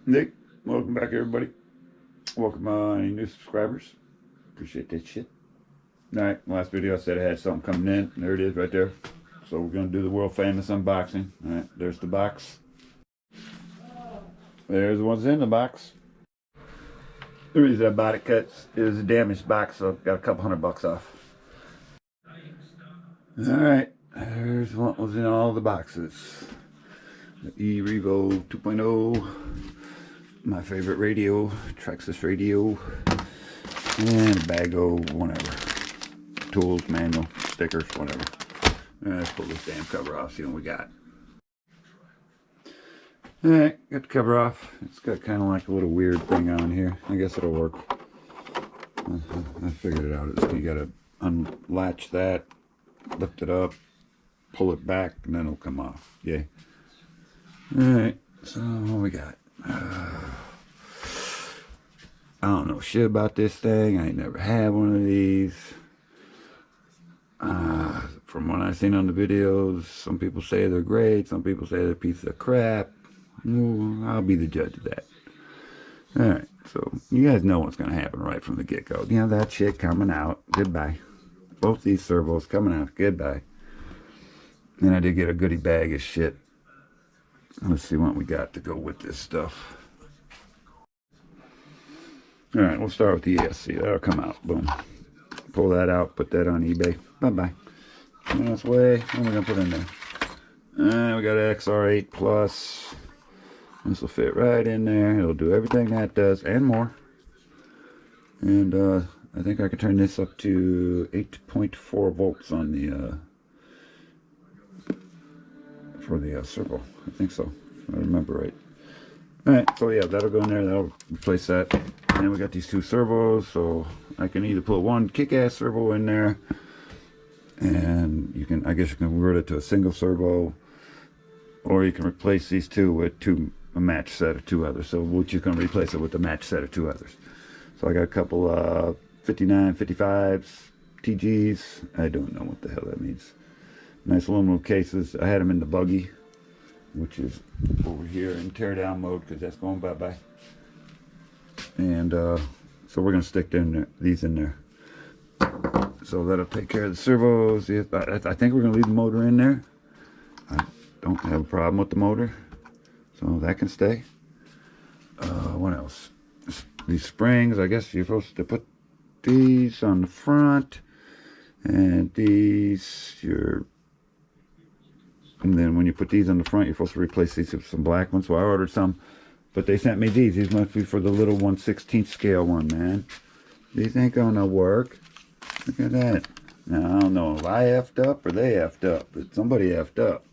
Nick, welcome back, everybody. Welcome any new subscribers. Appreciate that shit. Alright, last video I said I had something coming in. There it is right there. So we're going to do the world famous unboxing. Alright, there's the box. There's what's in the box. The reason I bought it cuts is a damaged box, so I've got a couple $100 off. Alright, there's what was in all the boxes. The Erevo 2.0. My favorite radio, Traxxas radio, and a bag of whatever. Tools, manual, stickers, whatever. Let's pull this damn cover off, see what we got. Alright, got the cover off. It's got kind of like a little weird thing on here. I guess it'll work. I figured it out. You gotta unlatch that, lift it up, pull it back, and then it'll come off. Yeah. Alright, so what we got? I don't know shit about this thing. I ain't never had one of these. From what I've seen on the videos, some people say they're great, some people say they're a piece of crap. I'll be the judge of that. Alright, so you guys know what's going to happen right from the get-go. You know, that shit coming out. Goodbye. Both these servos coming out. Goodbye. And I did get a goodie bag of shit. Let's see what we got to go with this stuff. Alright, we'll start with the ESC. That'll come out. Boom. Pull that out, put that on eBay. Bye-bye. This way. What am I going to put in there? We got XR8 Plus. This will fit right in there. It'll do everything that does and more. And I think I can turn this up to 8.4 volts on the for the servo. I think so, if I remember right. Alright, so yeah, that'll go in there. That'll replace that. And we got these two servos, so I can either put one kick-ass servo in there, and you can, I guess you can convert it to a single servo, or you can replace these two with a match set of two others. So which you can replace it with a match set of two others. So I got a couple 59, 55s, TGs. I don't know what the hell that means. Nice aluminum cases. I had them in the buggy, which is over here in teardown mode because that's going bye-bye. And so we're going to stick these in there. So that'll take care of the servos. I think we're going to leave the motor in there. I don't have a problem with the motor, so that can stay. What else? These springs, I guess you're supposed to put these on the front, and these and then when you put these on the front, you're supposed to replace these with some black ones. So I ordered some, but they sent me these. These must be for the little 1/16 scale one, man. These ain't gonna work. Look at that. Now, I don't know if I effed up or they effed up, but somebody effed up.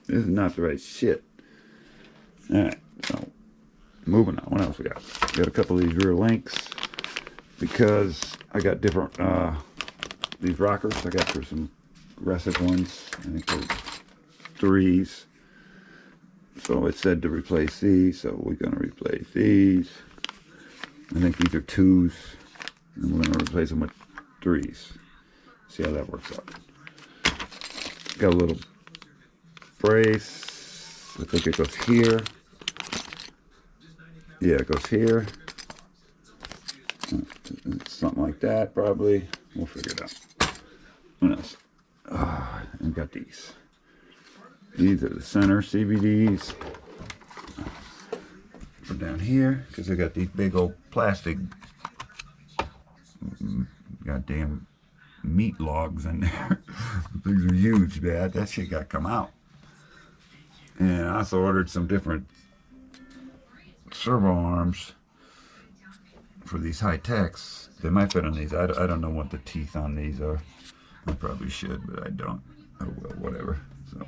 This is not the right shit. Alright, so moving on. What else we got? Got a couple of these rear links because I got different these rockers. I got for some aggressive ones. I think they're 3s. So it said to replace these, so we're gonna replace these. I think these are 2s, and we're gonna replace them with 3s. See how that works out. Got a little brace. I think it goes here. Yeah, it goes here. Something like that, probably. We'll figure it out. What else? And we got these. These are the center CVDs. For down here, because I got these big old plastic goddamn meat logs in there. These are huge, man. That shit got to come out. And I also ordered some different servo arms for these high techs. They might fit on these. I don't know what the teeth on these are. I probably should, but I don't. Oh well, whatever. So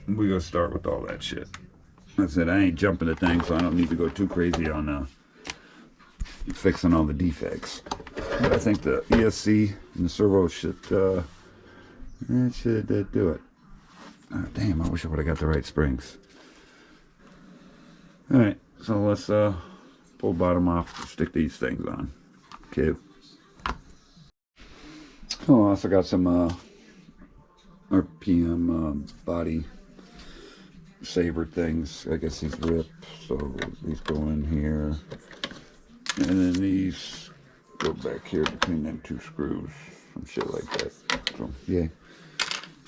we're gonna start with all that shit. Like I said, I ain't jumping the thing, so I don't need to go too crazy on fixing all the defects. But I think the ESC and the servo should do it. Oh, damn, I wish I would have got the right springs. Alright, so let's pull the bottom off and stick these things on. Okay. Oh, I also got some RPM body saber things. I guess these rip, so these go in here. And then these go back here between them two screws. Some shit like that. So, yeah.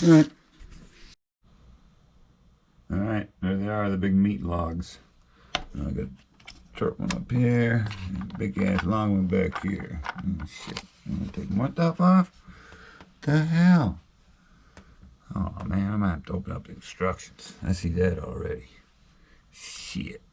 Alright. Alright, there they are, the big meat logs. I got a short one up here, and a big ass long one back here. Oh shit. I'm gonna take one top off? What the hell? Oh man, I'm gonna have to open up the instructions. I see that already. Shit.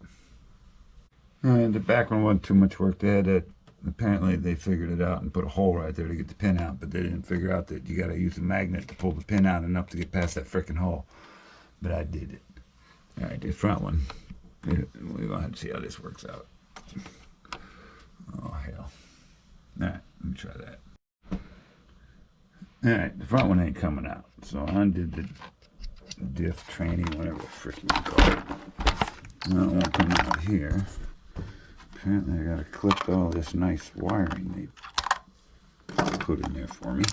And the back one wasn't too much work. They had to, apparently they figured it out and put a hole right there to get the pin out, but they didn't figure out that you gotta use a magnet to pull the pin out enough to get past that frickin' hole. But I did it. Alright, the front one. We're gonna have to see how this works out. Oh hell. Alright, let me try that. Alright, the front one ain't coming out. So I undid the diff training, whatever the frick you call it. Now it won't come out here. Apparently I gotta clip all this nice wiring they put in there for me.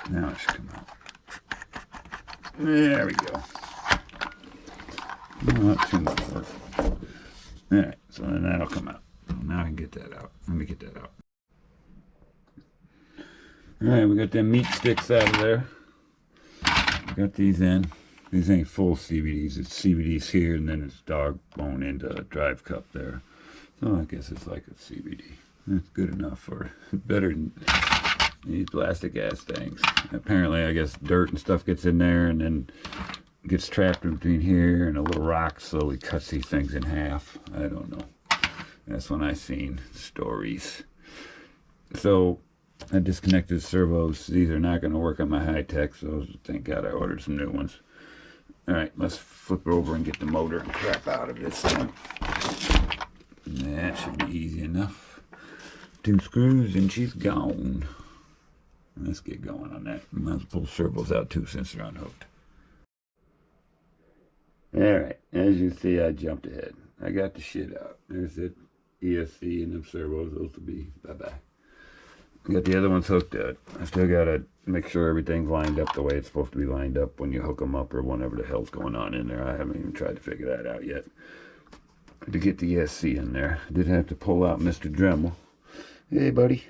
Now it should come out. There we go. Not too much work. Alright, so then that'll come out. Now I can get that out. Let me get that out. Alright, we got them meat sticks out of there. Got these in. These ain't full CVDs. It's CVDs here, and then it's dog bone into a drive cup there. So I guess it's like a CVD. That's good enough for better than these plastic ass things. Apparently, I guess dirt and stuff gets in there, and then gets trapped in between here, and a little rock slowly cuts these things in half. I don't know. That's when I seen stories. So I disconnected the servos. These are not going to work on my high-tech, so thank God I ordered some new ones. Alright, let's flip it over and get the motor and crap out of this thing. That should be easy enough. 2 screws and she's gone. Let's get going on that. Might as well pull the servos out too since they're unhooked. Alright, as you see, I jumped ahead. I got the shit out. There's it. ESC and them servos. Those will be bye-bye. I got the other ones hooked up. I still gotta make sure everything's lined up the way it's supposed to be lined up when you hook them up or whatever the hell's going on in there. I haven't even tried to figure that out yet. To get the ESC in there, I did have to pull out Mr. Dremel. Hey, buddy.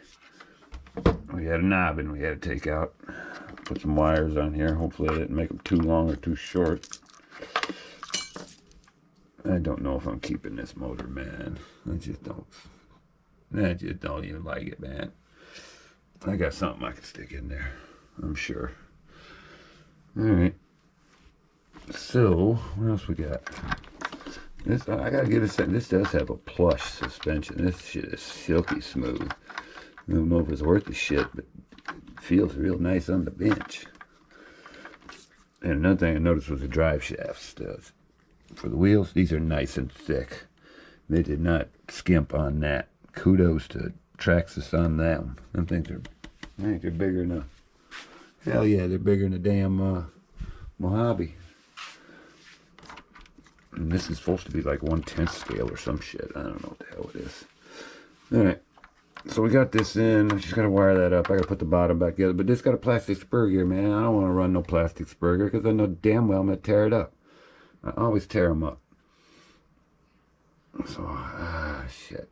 We had a knob we had to take out. Put some wires on here. Hopefully I didn't make them too long or too short. I don't know if I'm keeping this motor, man. I just don't even like it, man. I got something I can stick in there, I'm sure. Alright. So, what else we got? This, I gotta give it a this does have a plush suspension. This shit is silky smooth. I don't know if it's worth the shit, but it feels real nice on the bench. And another thing I noticed was the drive shafts. For the wheels, these are nice and thick. They did not skimp on that. Kudos to Traxxas on that one. I think they're bigger than a, hell yeah, they're bigger than a damn Mojave. And this is supposed to be like 1/10 scale or some shit. I don't know what the hell it is. Alright, so we got this in. I just gotta wire that up. I gotta put the bottom back together. But this got a plastic spur gear, man. I don't want to run no plastic spur gear because I know damn well I'm gonna tear it up. I always tear them up. So, shit.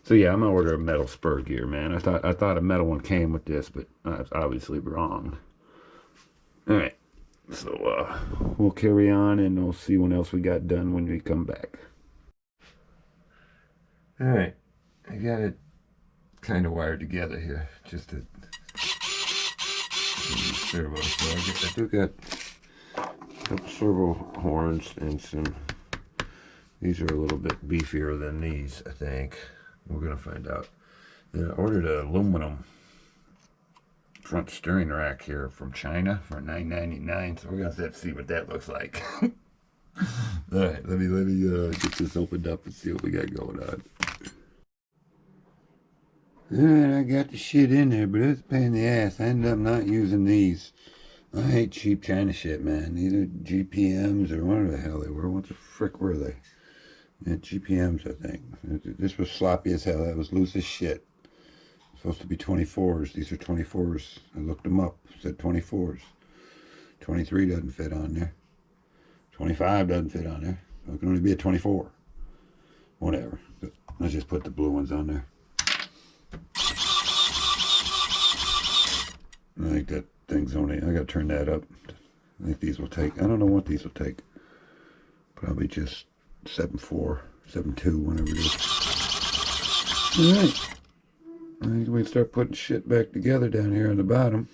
So yeah, I'm gonna order a metal spur gear, man. I thought a metal one came with this, but I was obviously wrong. Alright, so we'll carry on and we'll see what else we got done when we come back. Alright, I got it kind of wired together here, just to servo. So I do got a couple servo horns and some. These are a little bit beefier than these, I think. We're gonna find out. Then I ordered an aluminum front steering rack here from China for $9.99. So we're gonna have to see what that looks like. All right, let me get this opened up and see what we got going on. All right, I got the shit in there, but it's a pain in the ass. I ended up not using these. I hate cheap China shit, man. These are GPMs or whatever the hell they were. What the frick were they? Yeah, GPMs, I think. This was sloppy as hell. That was loose as shit. Supposed to be 24s. These are 24s. I looked them up. It said 24s. 23 doesn't fit on there. 25 doesn't fit on there. So it can only be a 24. Whatever. But let's just put the blue ones on there. I think that thing's only, I gotta turn that up. I think these will take, I don't know what these will take. Probably just 7.4, 7.2, whatever it is. Alright. I think we can start putting shit back together down here on the bottom.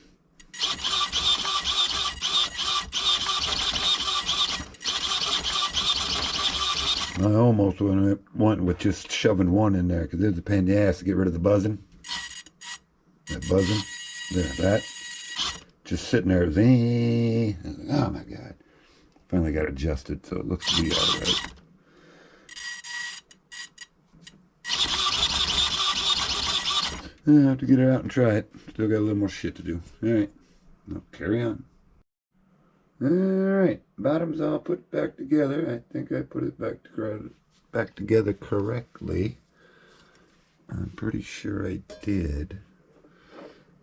I almost went with just shoving one in there because it's a pain in the ass to get rid of the buzzing. That buzzing. There, that. Just sitting there. Oh my God. Finally got adjusted so it looks to be alright. I have to get it out and try it. Still got a little more shit to do. Alright. Now carry on. Alright. Bottom's all put back together. I think I put it back together correctly. I'm pretty sure I did.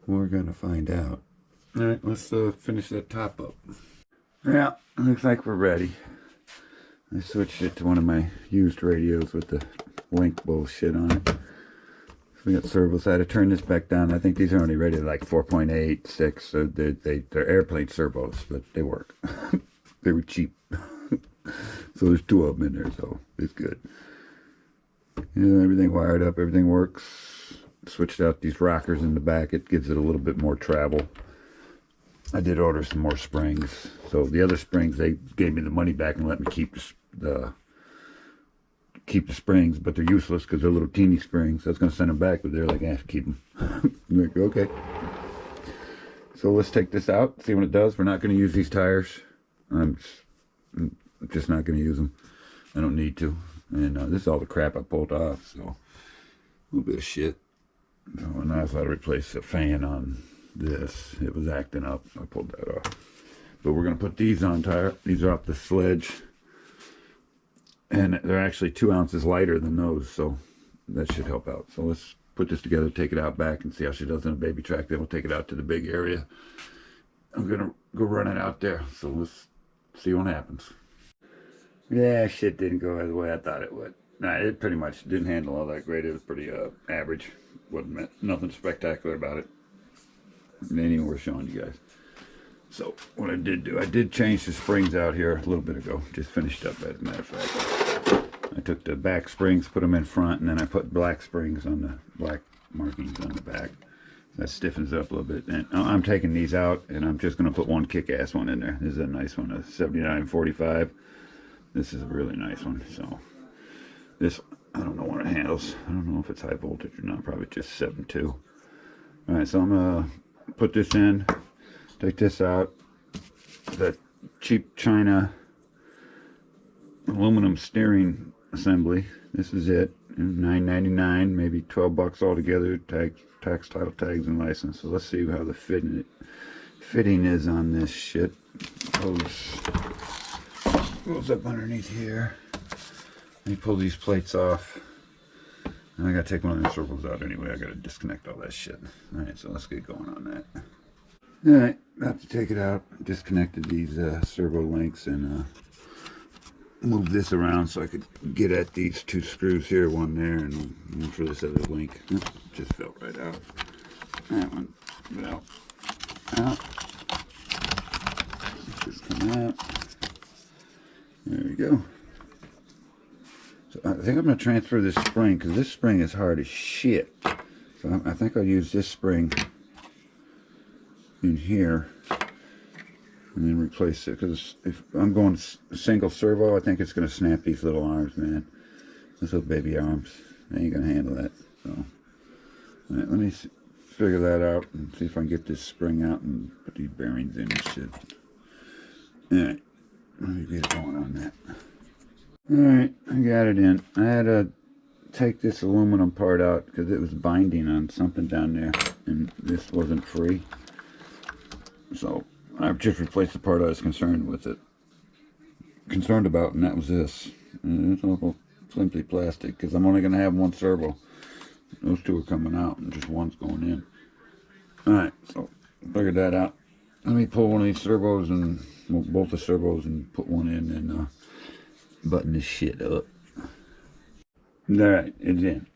We're going to find out. Alright, let's finish that top up. Yeah, looks like we're ready. I switched it to one of my used radios with the link bullshit on it. So we got servos. I had to turn this back down. I think these are only rated like 4.8, 6. So they're airplane servos, but they work. They were cheap. So there's 2 of them in there, so it's good. Everything wired up, everything works. Switched out these rockers in the back. It gives it a little bit more travel. I did order some more springs. So the other springs, they gave me the money back and let me keep the springs, but they're useless because they're little teeny springs. I was going to send them back, but they're like, keep them. I'm like, okay. So let's take this out, see what it does. We're not going to use these tires. I'm just not going to use them. I don't need to. And this is all the crap I pulled off, so a little bit of shit. So, and I also had to replace the fan on this. It was acting up. I pulled that off. But we're going to put these on tire. These are off the sledge. And they're actually 2 ounces lighter than those, so that should help out. So let's put this together, take it out back, and see how she does in a baby track. Then we'll take it out to the big area. I'm going to go run it out there. So let's see what happens. Yeah, shit didn't go the way I thought it would. Nah, it pretty much didn't handle all that great. It was pretty average. Wasn't nothing spectacular about it. It ain't even worth showing you guys. So what I did do, I did change the springs out here a little bit ago. Just finished up, as a matter of fact. I took the back springs, put them in front, and then I put black springs on the black markings on the back. That stiffens it up a little bit. And I'm taking these out, and I'm just going to put one kick-ass one in there. This is a nice one, a 7945. This is a really nice one. So this, I don't know what it handles. I don't know if it's high voltage or not. Probably just 7.2. All right, so I'm going to put this in, take this out. That cheap China aluminum steering assembly. This is it. $9.99, maybe 12 bucks altogether. Tax, title, tags, and license. So let's see how the fitting is on this shit. Goes up underneath here. Let me pull these plates off. And I gotta take one of the circles out anyway. I gotta disconnect all that shit. Alright, so let's get going on that. Alright, about to take it out. Disconnected these servo links and move this around so I could get at these 2 screws here, one there, and one for this other link. Oops, just fell right out. That one fell out. Just come out. There we go. So I think I'm going to transfer this spring because this spring is hard as shit. So I think I'll use this spring in here and then replace it, because if I'm going single servo, I think it's going to snap these little arms, man. Those little baby arms. They ain't going to handle that. So, all right, let me figure that out and see if I can get this spring out and put these bearings in and shit. Alright, let me get going on that. Alright, I got it in. I had to take this aluminum part out because it was binding on something down there and this wasn't free. So I've just replaced the part I was concerned about, and that was this. And it's all flimsy plastic because I'm only going to have one servo. Those 2 are coming out and just one's going in. Alright, so figured that out. Let me pull one of these servos and well, both the servos and put one in and button this shit up. Alright, it's in.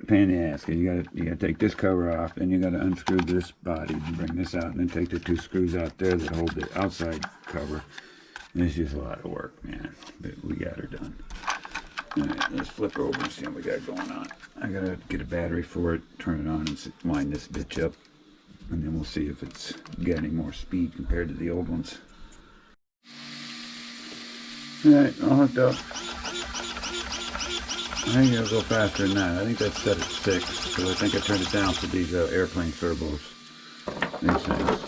Pain in the ass, cause you gotta take this cover off, and you gotta unscrew this body and bring this out, and then take the two screws out there that hold the outside cover. And it's just a lot of work, man. But we got her done. Alright, let's flip her over and see what we got going on. I gotta get a battery for it, turn it on, and wind this bitch up. And then we'll see if it's got any more speed compared to the old ones. Alright, all hooked up. I think it'll go faster than that. I think that's set at 6, because I think I turned it down for these airplane servos. These things.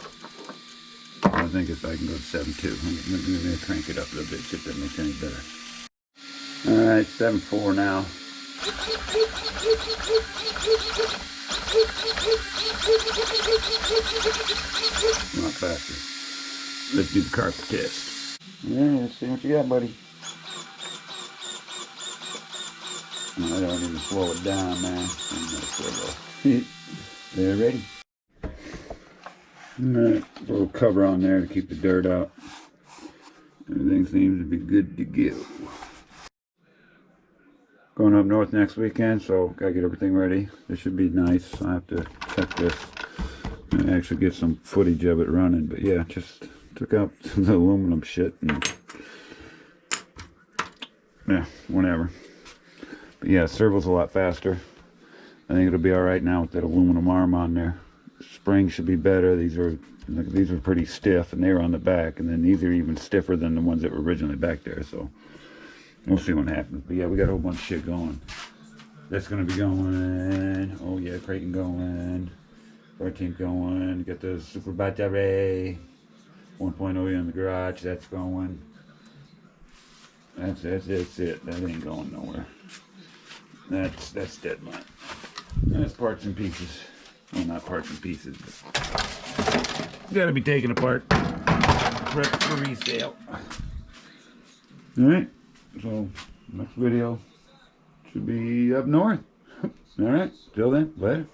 I think if I can go to 7.2. I'm going to crank it up a little bit, see if that makes any better. Alright, 7.4 now. A lot faster. Let's do the carpet test. Yeah, let's see what you got, buddy. I don't even slow it down, man. They're ready. Alright, a little cover on there to keep the dirt out. Everything seems to be good to go. Going up north next weekend, so gotta get everything ready. This should be nice. I have to check this and actually get some footage of it running. But yeah, just took out the aluminum shit and yeah, whatever. But yeah, servo's a lot faster. I think it'll be alright now with that aluminum arm on there. Springs should be better. These are pretty stiff, and they were on the back, and then these are even stiffer than the ones that were originally back there, so we'll see what happens. But yeah, we got a whole bunch of shit going. That's gonna be going. Oh yeah, Creighton going. 13th going. Got the super battery 1.0 in the garage. That's going. That's it. That ain't going nowhere. That's dead man. That's parts and pieces. Well, not parts and pieces, but gotta be taken apart. Prep for resale. Alright, so next video should be up north. Alright, till then, later.